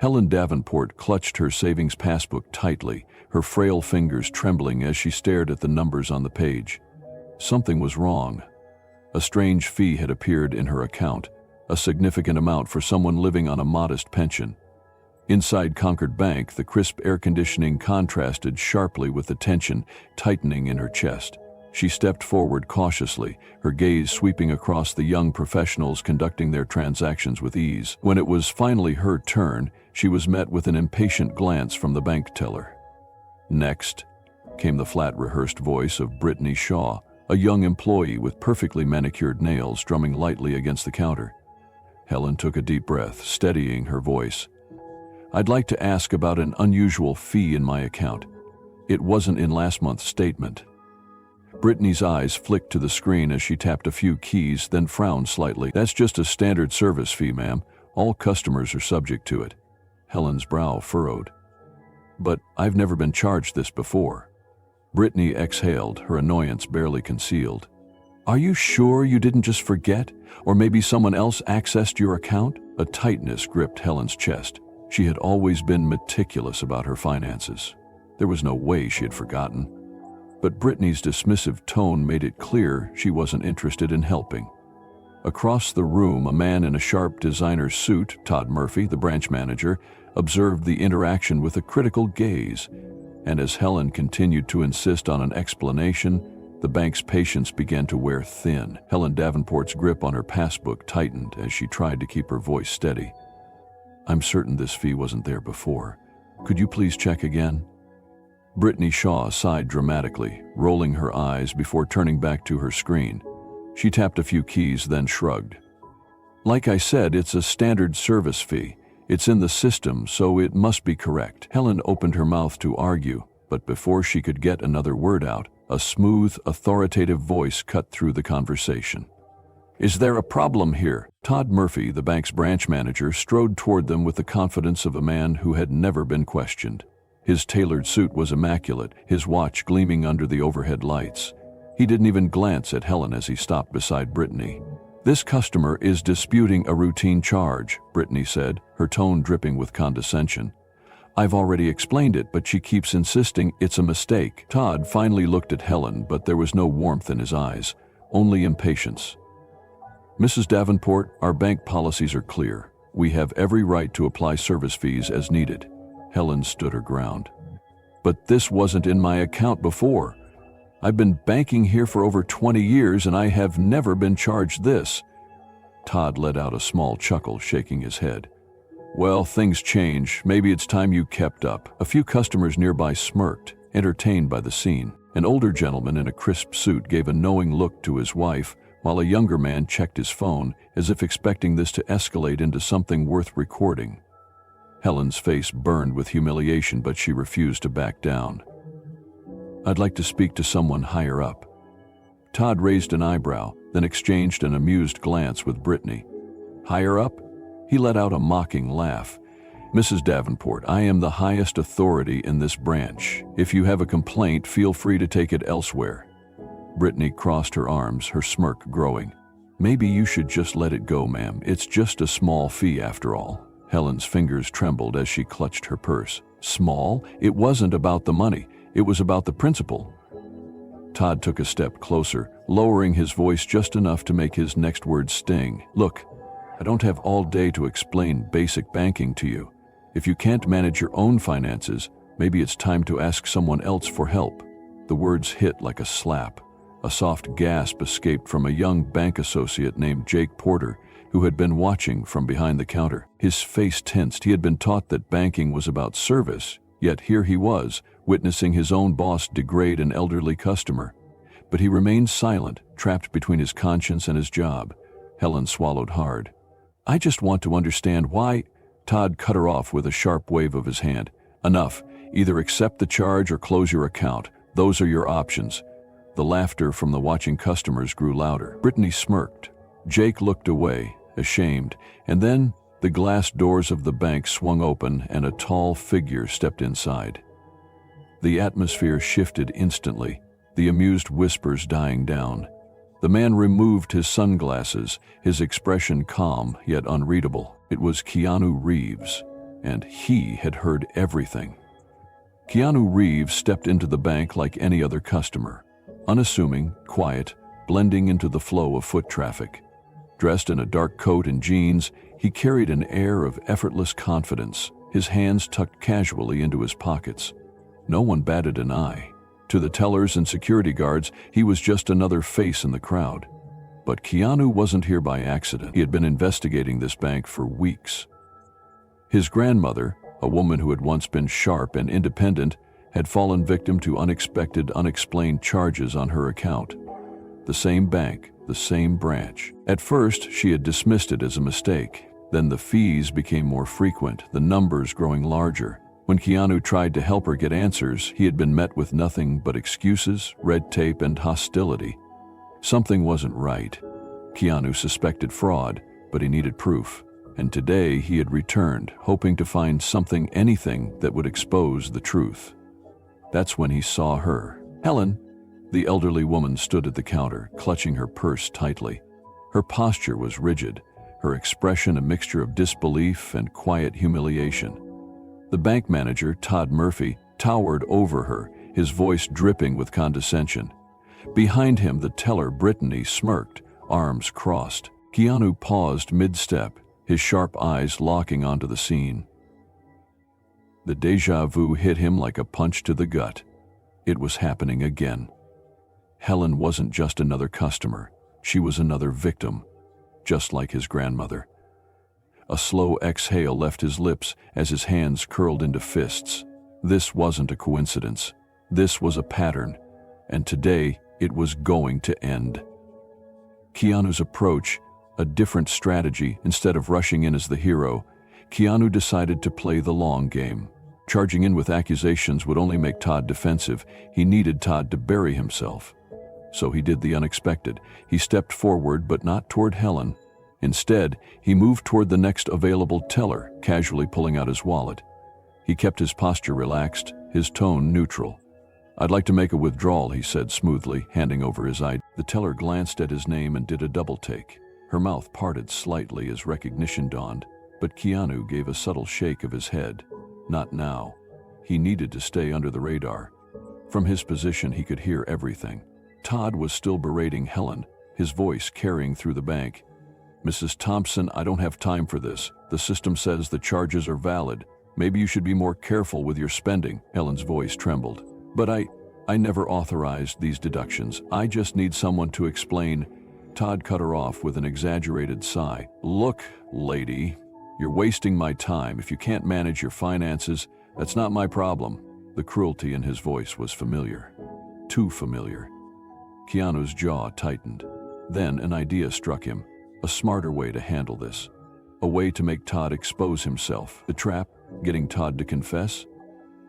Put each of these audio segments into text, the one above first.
Helen Davenport clutched her savings passbook tightly, her frail fingers trembling as she stared at the numbers on the page. Something was wrong. A strange fee had appeared in her account, a significant amount for someone living on a modest pension. Inside Concord Bank, the crisp air conditioning contrasted sharply with the tension tightening in her chest. She stepped forward cautiously, her gaze sweeping across the young professionals conducting their transactions with ease. When it was finally her turn, she was met with an impatient glance from the bank teller. "Next," came the flat, rehearsed voice of Brittany Shaw, a young employee with perfectly manicured nails drumming lightly against the counter. Helen took a deep breath, steadying her voice. "I'd like to ask about an unusual fee in my account. It wasn't in last month's statement." Brittany's eyes flicked to the screen as she tapped a few keys, then frowned slightly. "That's just a standard service fee, ma'am. All customers are subject to it." Helen's brow furrowed. "But I've never been charged this before." Brittany exhaled, her annoyance barely concealed. "Are you sure you didn't just forget? Or maybe someone else accessed your account?" A tightness gripped Helen's chest. She had always been meticulous about her finances. There was no way she had forgotten. But Brittany's dismissive tone made it clear she wasn't interested in helping. Across the room, a man in a sharp designer suit, Todd Murphy, the branch manager, observed the interaction with a critical gaze, and as Helen continued to insist on an explanation, the bank's patience began to wear thin. Helen Davenport's grip on her passbook tightened as she tried to keep her voice steady. "I'm certain this fee wasn't there before. Could you please check again?" Brittany Shaw sighed dramatically, rolling her eyes before turning back to her screen. She tapped a few keys, then shrugged. "Like I said, it's a standard service fee. It's in the system, so it must be correct." Helen opened her mouth to argue, but before she could get another word out, a smooth, authoritative voice cut through the conversation. "Is there a problem here?" Todd Murphy, the bank's branch manager, strode toward them with the confidence of a man who had never been questioned. His tailored suit was immaculate, his watch gleaming under the overhead lights. He didn't even glance at Helen as he stopped beside Brittany. "This customer is disputing a routine charge," Brittany said, her tone dripping with condescension. "I've already explained it, but she keeps insisting it's a mistake." Todd finally looked at Helen, but there was no warmth in his eyes, only impatience. "Mrs. Davenport, our bank policies are clear. We have every right to apply service fees as needed." Helen stood her ground. "But this wasn't in my account before. I've been banking here for over 20 years and I have never been charged this." Todd let out a small chuckle, shaking his head. "Well, things change. Maybe it's time you kept up." A few customers nearby smirked, entertained by the scene. An older gentleman in a crisp suit gave a knowing look to his wife, while a younger man checked his phone, as if expecting this to escalate into something worth recording. Helen's face burned with humiliation, but she refused to back down. "I'd like to speak to someone higher up." Todd raised an eyebrow, then exchanged an amused glance with Brittany. "Higher up?" He let out a mocking laugh. "Mrs. Davenport, I am the highest authority in this branch. If you have a complaint, feel free to take it elsewhere." Brittany crossed her arms, her smirk growing. "Maybe you should just let it go, ma'am. It's just a small fee after all." Helen's fingers trembled as she clutched her purse. Small? It wasn't about the money. It was about the principle. Todd took a step closer, lowering his voice just enough to make his next words sting. "Look, I don't have all day to explain basic banking to you. If you can't manage your own finances, maybe it's time to ask someone else for help." The words hit like a slap. A soft gasp escaped from a young bank associate named Jake Porter, who had been watching from behind the counter. His face tensed. He had been taught that banking was about service, yet here he was, witnessing his own boss degrade an elderly customer. But he remained silent, trapped between his conscience and his job. Helen swallowed hard. "I just want to understand why—" Todd cut her off with a sharp wave of his hand. "Enough. Either accept the charge or close your account. Those are your options." The laughter from the watching customers grew louder. Brittany smirked. Jake looked away, ashamed, and then the glass doors of the bank swung open and a tall figure stepped inside. The atmosphere shifted instantly, the amused whispers dying down. The man removed his sunglasses, his expression calm yet unreadable. It was Keanu Reeves. and he had heard everything. Keanu Reeves stepped into the bank like any other customer, unassuming, quiet, blending into the flow of foot traffic. Dressed in a dark coat and jeans, he carried an air of effortless confidence, his hands tucked casually into his pockets. No one batted an eye. To the tellers and security guards, he was just another face in the crowd. But Keanu wasn't here by accident. He had been investigating this bank for weeks. His grandmother, a woman who had once been sharp and independent, had fallen victim to unexpected, unexplained charges on her account. The same bank, the same branch. At first, she had dismissed it as a mistake. Then the fees became more frequent, the numbers growing larger. When Keanu tried to help her get answers, he had been met with nothing but excuses, red tape, and hostility. Something wasn't right. Keanu suspected fraud, but he needed proof. And today he had returned, hoping to find something, anything, that would expose the truth. That's when he saw her. Helen, the elderly woman, stood at the counter, clutching her purse tightly. Her posture was rigid, her expression a mixture of disbelief and quiet humiliation. The bank manager, Todd Murphy, towered over her, his voice dripping with condescension. Behind him, the teller, Brittany, smirked, arms crossed. Keanu paused mid-step, his sharp eyes locking onto the scene. The déjà vu hit him like a punch to the gut. It was happening again. Helen wasn't just another customer. She was another victim, just like his grandmother. A slow exhale left his lips as his hands curled into fists. This wasn't a coincidence. This was a pattern, and today it was going to end. Keanu's approach, a different strategy. Instead of rushing in as the hero, Keanu decided to play the long game. Charging in with accusations would only make Todd defensive. He needed Todd to bury himself. So he did the unexpected. He stepped forward, but not toward Helen. Instead, he moved toward the next available teller, casually pulling out his wallet. He kept his posture relaxed, his tone neutral. "I'd like to make a withdrawal," he said smoothly, handing over his ID. The teller glanced at his name and did a double take. Her mouth parted slightly as recognition dawned, but Keanu gave a subtle shake of his head. Not now. He needed to stay under the radar. From his position, he could hear everything. Todd was still berating Helen, his voice carrying through the bank. "Mrs. Thompson, I don't have time for this. The system says the charges are valid. Maybe you should be more careful with your spending." Helen's voice trembled. "But I never authorized these deductions. I just need someone to explain." Todd cut her off with an exaggerated sigh. "Look, lady, you're wasting my time. If you can't manage your finances, that's not my problem." The cruelty in his voice was familiar. Too familiar. Keanu's jaw tightened. Then an idea struck him. A smarter way to handle this. A way to make Todd expose himself. The trap, getting Todd to confess?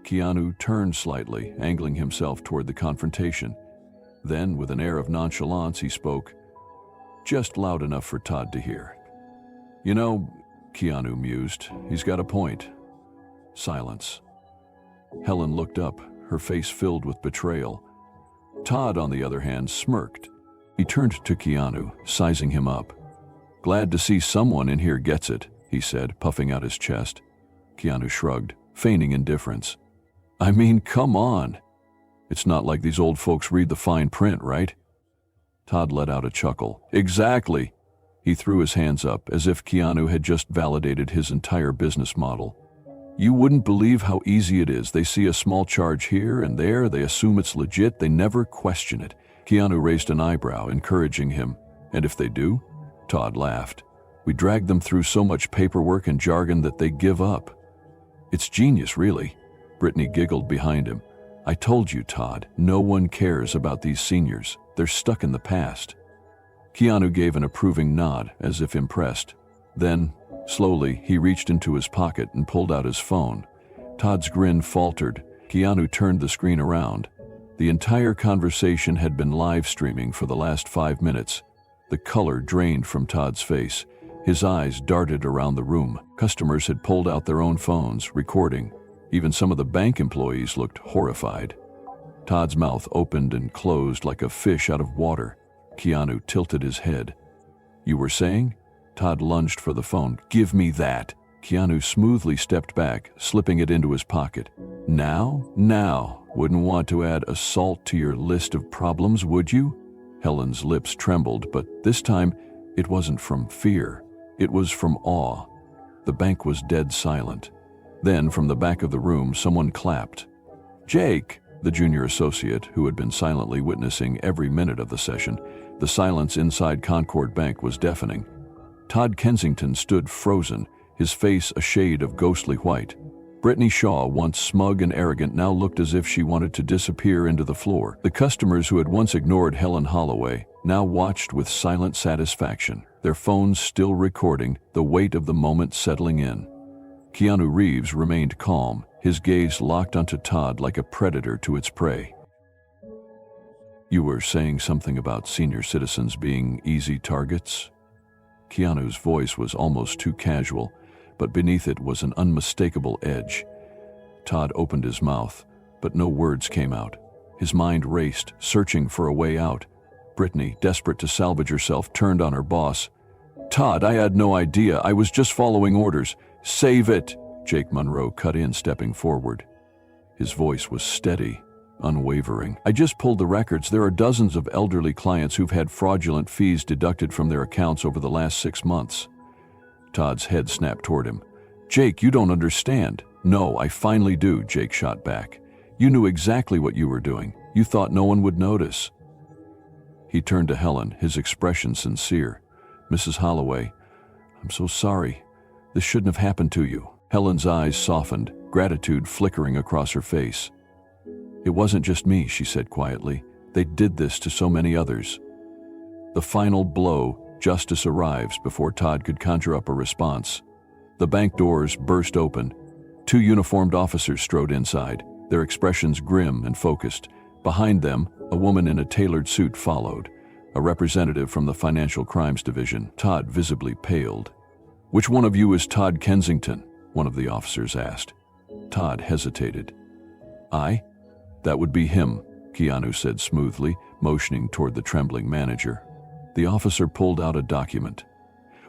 Keanu turned slightly, angling himself toward the confrontation. Then, with an air of nonchalance, he spoke, just loud enough for Todd to hear. "You know," Keanu mused, "he's got a point." Silence. Helen looked up, her face filled with betrayal. Todd, on the other hand, smirked. He turned to Keanu, sizing him up. "Glad to see someone in here gets it," he said, puffing out his chest. Keanu shrugged, feigning indifference. "I mean, come on. It's not like these old folks read the fine print, right?" Todd let out a chuckle. "Exactly." He threw his hands up, as if Keanu had just validated his entire business model. "You wouldn't believe how easy it is. They see a small charge here and there, they assume it's legit, they never question it." Keanu raised an eyebrow, encouraging him. "And if they do?" Todd laughed. "We drag them through so much paperwork and jargon that they give up." "It's genius, really." Brittany giggled behind him. "I told you, Todd, no one cares about these seniors. They're stuck in the past." Keanu gave an approving nod, as if impressed. Then, slowly, he reached into his pocket and pulled out his phone. Todd's grin faltered. Keanu turned the screen around. The entire conversation had been live streaming for the last 5 minutes. The color drained from Todd's face. His eyes darted around the room. Customers had pulled out their own phones, recording. Even some of the bank employees looked horrified. Todd's mouth opened and closed like a fish out of water. Keanu tilted his head. "You were saying?" Todd lunged for the phone. "Give me that." Keanu smoothly stepped back, slipping it into his pocket. Now, wouldn't want to add assault to your list of problems, would you? Helen's lips trembled, but this time it wasn't from fear. It was from awe. The bank was dead silent. Then, from the back of the room, someone clapped. Jake, the junior associate who had been silently witnessing every minute of the session. The silence inside Concord Bank was deafening. Todd Kensington stood frozen, his face a shade of ghostly white. Brittany Shaw, once smug and arrogant, now looked as if she wanted to disappear into the floor. The customers who had once ignored Helen Holloway now watched with silent satisfaction, their phones still recording, the weight of the moment settling in. Keanu Reeves remained calm, his gaze locked onto Todd like a predator to its prey. You were saying something about senior citizens being easy targets? Keanu's voice was almost too casual, but beneath it was an unmistakable edge. Todd opened his mouth, but no words came out. His mind raced, searching for a way out. Brittany, desperate to salvage herself, turned on her boss. Todd, I had no idea. I was just following orders. Save it! Jake Monroe cut in, stepping forward. His voice was steady, unwavering. I just pulled the records. There are dozens of elderly clients who've had fraudulent fees deducted from their accounts over the last 6 months. Todd's head snapped toward him. Jake, you don't understand. No, I finally do, Jake shot back. You knew exactly what you were doing. You thought no one would notice. He turned to Helen, his expression sincere. Mrs. Holloway, I'm so sorry. This shouldn't have happened to you. Helen's eyes softened, gratitude flickering across her face. It wasn't just me, she said quietly. They did this to so many others. The final blow, justice arrives before Todd could conjure up a response. The bank doors burst open. 2 uniformed officers strode inside, their expressions grim and focused. Behind them, a woman in a tailored suit followed, a representative from the Financial Crimes Division. Todd visibly paled. Which one of you is Todd Kensington? One of the officers asked. Todd hesitated. I? That would be him, Keanu said smoothly, motioning toward the trembling manager. The officer pulled out a document.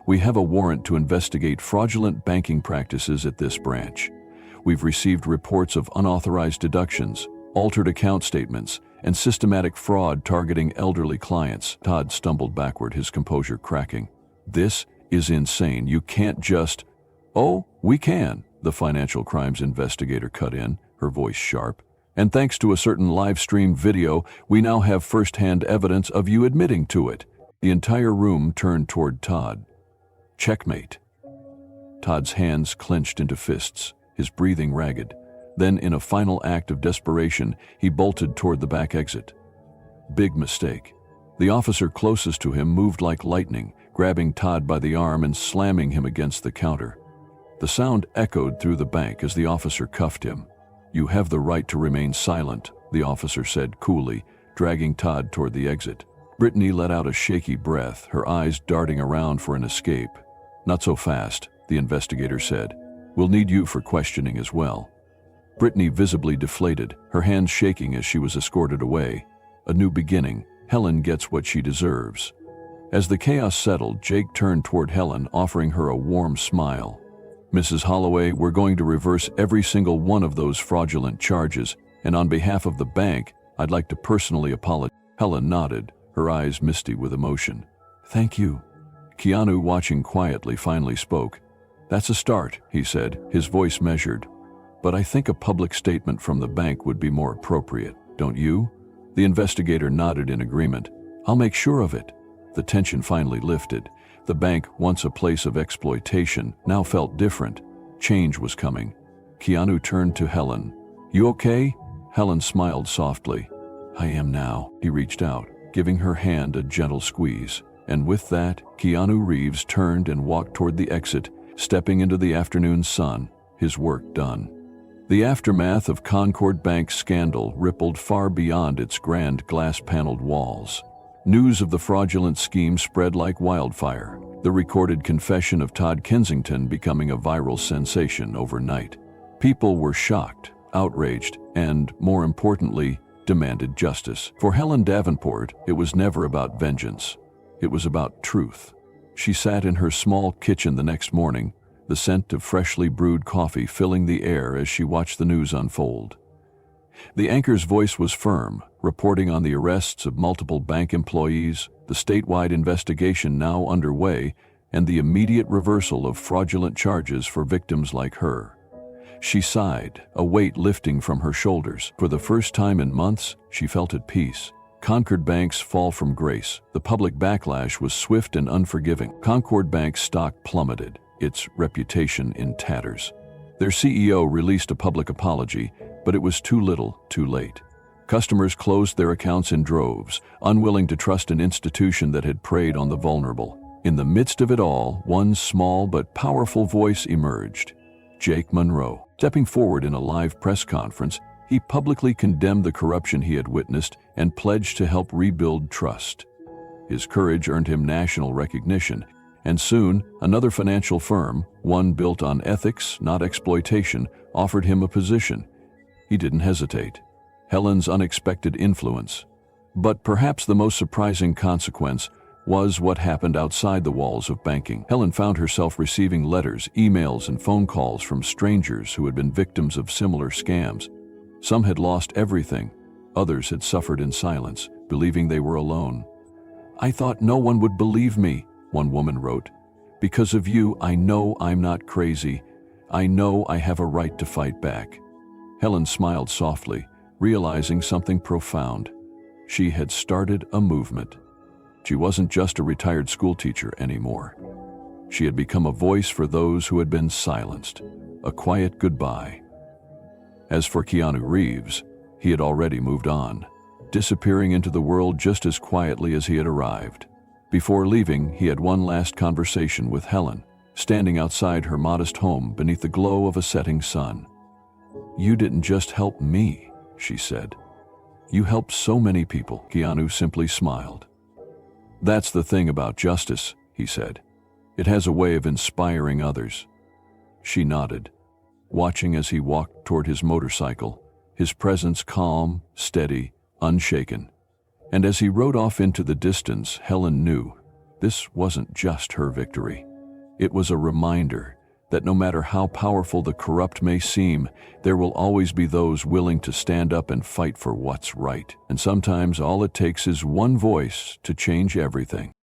We have a warrant to investigate fraudulent banking practices at this branch. We've received reports of unauthorized deductions, altered account statements, and systematic fraud targeting elderly clients. Todd stumbled backward, his composure cracking. This is insane. You can't just... Oh, we can, the financial crimes investigator cut in, her voice sharp. And thanks to a certain live-streamed video, we now have first-hand evidence of you admitting to it. The entire room turned toward Todd. Checkmate. Todd's hands clenched into fists, his breathing ragged. Then, in a final act of desperation, he bolted toward the back exit. Big mistake. The officer closest to him moved like lightning, grabbing Todd by the arm and slamming him against the counter. The sound echoed through the bank as the officer cuffed him. You have the right to remain silent, the officer said coolly, dragging Todd toward the exit. Brittany let out a shaky breath, her eyes darting around for an escape. Not so fast, the investigator said. We'll need you for questioning as well. Brittany visibly deflated, her hands shaking as she was escorted away. A new beginning. Helen gets what she deserves. As the chaos settled, Jake turned toward Helen, offering her a warm smile. Mrs. Holloway, we're going to reverse every single one of those fraudulent charges, and on behalf of the bank, I'd like to personally apologize. Helen nodded, her eyes misty with emotion. Thank you. Keanu, watching quietly, finally spoke. That's a start, he said, his voice measured. But I think a public statement from the bank would be more appropriate, don't you? The investigator nodded in agreement. I'll make sure of it. The tension finally lifted. The bank, once a place of exploitation, now felt different. Change was coming. Keanu turned to Helen. You okay? Helen smiled softly. I am now. He reached out, giving her hand a gentle squeeze. And with that, Keanu Reeves turned and walked toward the exit, stepping into the afternoon sun, his work done. The aftermath of Concord Bank's scandal rippled far beyond its grand glass-paneled walls. News of the fraudulent scheme spread like wildfire, the recorded confession of Todd Kensington becoming a viral sensation overnight. People were shocked, outraged, and, more importantly, demanded justice. For Helen Davenport, it was never about vengeance. It was about truth. She sat in her small kitchen the next morning, the scent of freshly brewed coffee filling the air as she watched the news unfold. The anchor's voice was firm, reporting on the arrests of multiple bank employees, the statewide investigation now underway, and the immediate reversal of fraudulent charges for victims like her. She sighed, a weight lifting from her shoulders. For the first time in months, she felt at peace. Concord Bank's fall from grace. The public backlash was swift and unforgiving. Concord Bank's stock plummeted, its reputation in tatters. Their CEO released a public apology, but it was too little, too late. Customers closed their accounts in droves, unwilling to trust an institution that had preyed on the vulnerable. In the midst of it all, one small but powerful voice emerged: Jake Monroe. Stepping forward in a live press conference, he publicly condemned the corruption he had witnessed and pledged to help rebuild trust. His courage earned him national recognition, and soon another financial firm, one built on ethics, not exploitation, offered him a position. He didn't hesitate. Helen's unexpected influence. But perhaps the most surprising consequence was what happened outside the walls of banking. Helen found herself receiving letters, emails, and phone calls from strangers who had been victims of similar scams. Some had lost everything. Others had suffered in silence, believing they were alone. "I thought no one would believe me," one woman wrote. "Because of you, I know I'm not crazy. I know I have a right to fight back." Helen smiled softly, realizing something profound. She had started a movement. She wasn't just a retired schoolteacher anymore. She had become a voice for those who had been silenced, a quiet goodbye. As for Keanu Reeves, he had already moved on, disappearing into the world just as quietly as he had arrived. Before leaving, he had one last conversation with Helen, standing outside her modest home beneath the glow of a setting sun. "You didn't just help me," she said. "You helped so many people." Keanu simply smiled. "That's the thing about justice," he said. "It has a way of inspiring others." She nodded, watching as he walked toward his motorcycle, his presence calm, steady, unshaken. And as he rode off into the distance, Helen knew this wasn't just her victory. It was a reminder that no matter how powerful the corrupt may seem, there will always be those willing to stand up and fight for what's right. And sometimes all it takes is one voice to change everything.